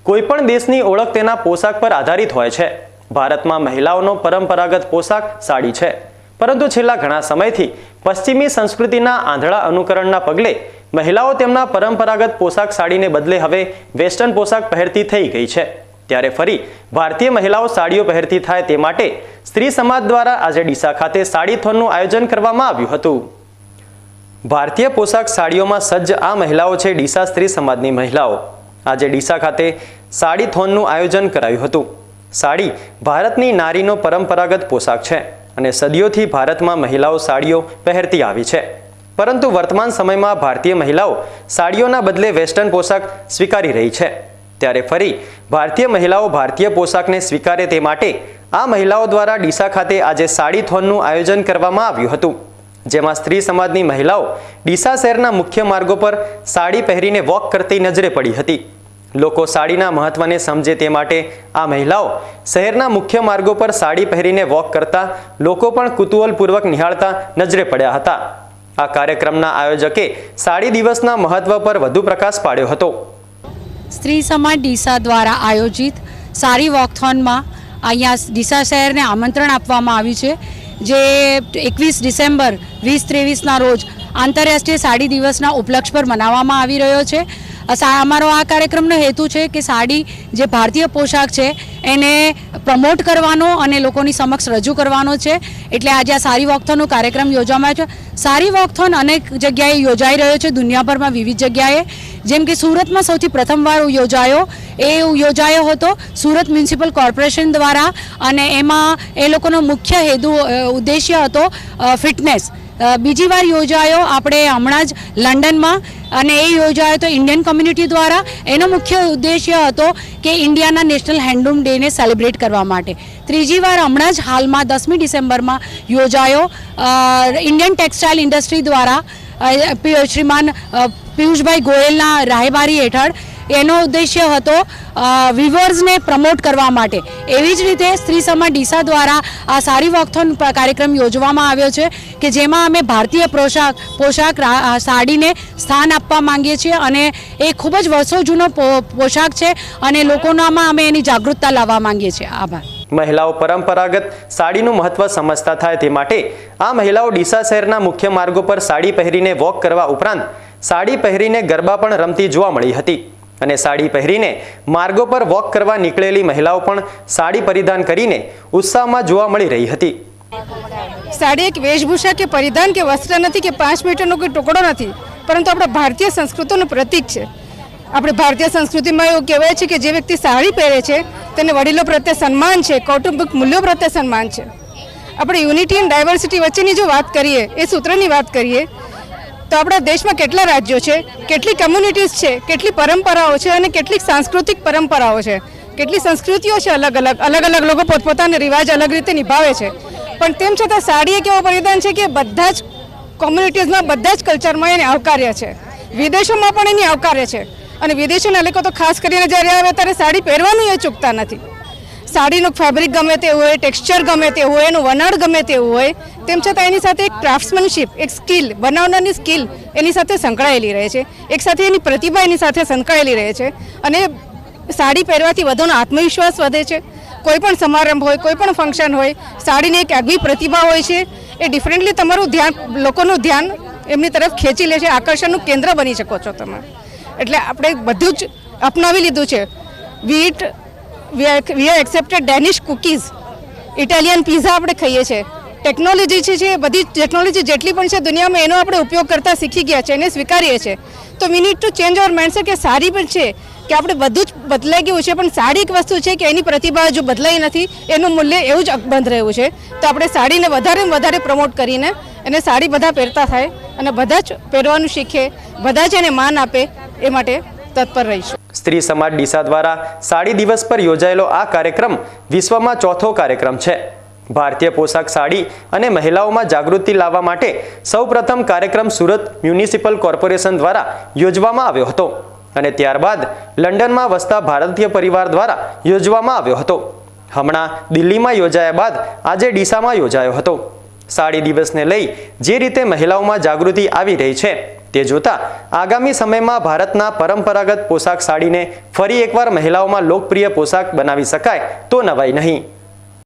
કોઈપણ દેશની ઓળખ તેના પોશાક પર આધારિત હોય છે। ભારતમાં મહિલાઓનો પરંપરાગત પોશાક સાડી છે, પરંતુ છેલ્લા ઘણા સમયથી પશ્ચિમી સંસ્કૃતિના આંધળા અનુકરણના પગલે મહિલાઓ તેમના પરંપરાગત પોશાક સાડીને બદલે હવે વેસ્ટર્ન પોશાક પહેરતી થઈ ગઈ છે। ત્યારે ફરી ભારતીય મહિલાઓ સાડીઓ પહેરતી થાય તે માટે સ્ત્રી સમાજ દ્વારા આજે ડીસા ખાતે સાડીથોનનું આયોજન કરવામાં આવ્યું હતું। ભારતીય પોશાક સાડીઓમાં સજ્જ આ મહિલાઓ છે ડીસા સ્ત્રી સમાજની મહિલાઓ। આજે ડીસા ખાતે સાડીથોનનું આયોજન કરાયું હતું। સાડી ભારતની નારીનો પરંપરાગત પોશાક છે અને સદીઓથી ભારતમાં મહિલાઓ સાડીઓ પહેરતી આવી છે, પરંતુ વર્તમાન સમયમાં ભારતીય મહિલાઓ સાડીઓના બદલે વેસ્ટર્ન પોશાક સ્વીકારી રહી છે। ત્યારે ફરી ભારતીય મહિલાઓ ભારતીય પોશાકને સ્વીકારે તે માટે આ મહિલાઓ દ્વારા ડીસા ખાતે આજે સાડીથોનનું આયોજન કરવામાં આવ્યું હતું, જેમાં સ્ત્રી સમાજની મહિલાઓ ડીસા શહેરના મુખ્ય માર્ગો પર સાડી પહેરીને વોક કરતી નજરે પડી હતી। લોકો સાડીના મહત્વને સમજે તે માટે આ મહિલાઓ શહેરના મુખ્ય માર્ગો પર સાડી પહેરીને વોક કરતા લોકો પણ કુતૂહલપૂર્વક નિહાળતા નજરે પડ્યા હતા। આ કાર્યક્રમના આયોજકે સાડી દિવસના મહત્વ પર વધુ પ્રકાશ પાડ્યો હતો। સ્ત્રી સમાજ ડીસા દ્વારા આયોજિત સાડી વોકથોનમાં અહીંયા ડીસા શહેરને આમંત્રણ આપવામાં આવ્યું છે, જે 21 ડિસેમ્બર 2023ના રોજ આંતરરાષ્ટ્રીય સાડી દિવસના ઉપલક્ષ પર મનાવવામાં આવી રહ્યો છે। અમારો આ કાર્યક્રમનો હેતુ છે કે સાડી જે ભારતીય પોશાક છે એને પ્રમોટ કરવાનો અને લોકોની સમક્ષ રજૂ કરવાનો છે, એટલે આજે આ સાડી વોકથોનનો કાર્યક્રમ યોજવામાં આવ્યો છે। સાડી વોકથોન અનેક જગ્યાએ યોજાઈ રહ્યો છે, દુનિયાભરમાં વિવિધ જગ્યાએ, જેમ કે સુરતમાં સૌથી પ્રથમવાર યોજાયો હતો સુરત મ્યુનિસિપલ કોર્પોરેશન દ્વારા, અને એમાં એ લોકોનો મુખ્ય ઉદ્દેશ્ય હતો ફિટનેસ। બીજી વાર યોજાયો આપણે હમણાં જ લંડનમાં, અને એ યોજાયો તો ઇન્ડિયન કમ્યુનિટી દ્વારા। એનો મુખ્ય ઉદ્દેશ્ય હતો કે ઇન્ડિયાના નેશનલ હેન્ડલૂમ ડેને સેલિબ્રેટ કરવા માટે। ત્રીજી વાર હમણાં જ હાલમાં 10મી ડિસેમ્બરમાં યોજાયો ઇન્ડિયન ટેક્સટાઇલ ઇન્ડસ્ટ્રી દ્વારા શ્રીમાન પિયુષભાઈ ગોયલના રાહબારી હેઠળ। એનો ઉદ્દેશ્ય હતો વિવર્સને પ્રમોટ કરવા માટે। એવી જ રીતે સ્ત્રી સમાજ ડીસા દ્વારા આ સાડી વોકથોન કાર્યક્રમ યોજવામાં આવ્યો છે, કે જેમાં અમે ભારતીય પોશાક સાડીને સ્થાન આપવા માંગીએ છીએ, અને એ ખૂબ જ વર્ષો જૂનો પોશાક છે અને લોકોનામાં અમે એની જાગૃતતા લાવવા માંગીએ છીએ। આભાર। મહિલાઓ પરંપરાગત સાડીનું મહત્વ સમજતા થાય તે માટે આ મહિલાઓ ડીસા શહેરના મુખ્ય માર્ગો પર સાડી પહેરીને વોક કરવા ઉપરાંત સાડી પહેરીને ગરબા પણ રમતી જોવા મળી હતી, અને સાડી પહેરીને માર્ગો પર વોક કરવા નીકળેલી મહિલાઓ પણ સાડી પરિધાન કરીને ઉત્સાહમાં જોવા મળી રહી હતી। સાડી એક વેશભૂષા કે પરિધાન કે વસ્ત્ર નથી, કે 5 મીટરનો કોઈ ટુકડો નથી, પરંતુ આપણા ભારતીય સંસ્કૃતિનું પ્રતીક છે। આપણે ભારતીય સંસ્કૃતિમાં એવું કહેવાય છે કે જે વ્યક્તિ સાડી પહેરે છે તેને વડીલો પ્રત્યે સન્માન છે, કૌટુંબિક મૂલ્યો પ્રત્યે સન્માન છે। આપણે યુનિટી એન્ડ ડાયવર્સિટી વચ્ચેની જો વાત કરીએ, એ સૂત્રની વાત કરીએ, તો આપણા દેશમાં કેટલા રાજ્યો છે, કેટલી કમ્યુનિટીઝ છે, કેટલી પરંપરાઓ છે, અને કેટલીક સાંસ્કૃતિક પરંપરાઓ છે, કેટલી સંસ્કૃતિઓ છે, અલગ અલગ લોકો પોતપોતાના રિવાજ અલગ રીતે નિભાવે છે। પણ તેમ છતાં સાડી એક એવો પરિધાન છે કે બધા જ કોમ્યુનિટીઝમાં, બધા જ કલ્ચરમાં એને આવકાર્ય છે। વિદેશોમાં પણ એની આવકાર્ય છે, અને વિદેશોના લોકો તો ખાસ કરીને જ્યારે આવે ત્યારે સાડી પહેરવાનું એ ચૂકતા નથી। સાડીનું ફેબ્રિક ગમે તે હોય, ટેક્સચર ગમે તે હોય, એનું વણાટ ગમે તેવું હોય, તેમ છતાં એની સાથે એક ક્રાફ્ટ્સમેનશિપ, એક સ્કિલ, બનાવનારની સ્કિલ એની સાથે સંકળાયેલી રહે છે, એક સાથે એની પ્રતિભા એની સાથે સંકળાયેલી રહે છે, અને સાડી પહેરવાથી વધુનો આત્મવિશ્વાસ વધે છે। કોઈ પણ સમારંભ હોય, કોઈ પણ ફંક્શન હોય, સાડીની એક આગવી પ્રતિભા હોય છે, એ ડિફરન્ટલી તમારું ધ્યાન, લોકોનું ધ્યાન એમની તરફ ખેંચી લે છે, આકર્ષણનું કેન્દ્ર બની શકો છો તમે। એટલે આપણે બધું જ અપનાવી લીધું છે। we have accepted Danish cookies, Italian pizza આપણે ખાઈએ છીએ। ટેકનોલોજી છે, બધી ટેકનોલોજી જેટલી પણ છે દુનિયામાં, એનો આપણે ઉપયોગ કરતા શીખી ગયા છે, એને સ્વીકારીએ છીએ। તો we need to change our mindset, કે સાડી પણ છે કે આપણે બધું જ બદલાઈ ગયું છે, પણ સાડી એક વસ્તુ છે કે એની પ્રતિભા હજુ બદલાઈ નથી, એનું મૂલ્ય એવું જ અકબંધ રહ્યું છે। તો આપણે સાડીને વધારે પ્રમોટ કરીને એને સાડી બધા પહેરતા થાય, અને બધા જ પહેરવાનું શીખે, બધા જ એને માન આપે, એ માટે તત્પર રહીશું। સ્ત્રી સમાજ ડીસા દ્વારા સાડી દિવસ પર યોજાયેલો આ કાર્યક્રમ વિશ્વમાં ચોથો કાર્યક્રમ છે। ભારતીય પોશાક સાડી અને મહિલાઓમાં જાગૃતિ લાવવા માટે સૌપ્રથમ કાર્યક્રમ સુરત મ્યુનિસિપલ કોર્પોરેશન દ્વારા યોજવામાં આવ્યો હતો, અને ત્યારબાદ લંડનમાં વસતા ભારતીય પરિવાર દ્વારા યોજવામાં આવ્યો હતો। હમણાં દિલ્હીમાં યોજાયા બાદ આજે ડીસામાં યોજાયો હતો। સાડી દિવસને લઈ જે રીતે મહિલાઓમાં જાગૃતિ આવી રહી છે તે જોતા આગામી સમયમાં ભારતના પરંપરાગત પોશાક સાડીને ફરી એકવાર મહિલાઓમાં લોકપ્રિય પોશાક બનાવી શકાય તો નવાઈ નહીં।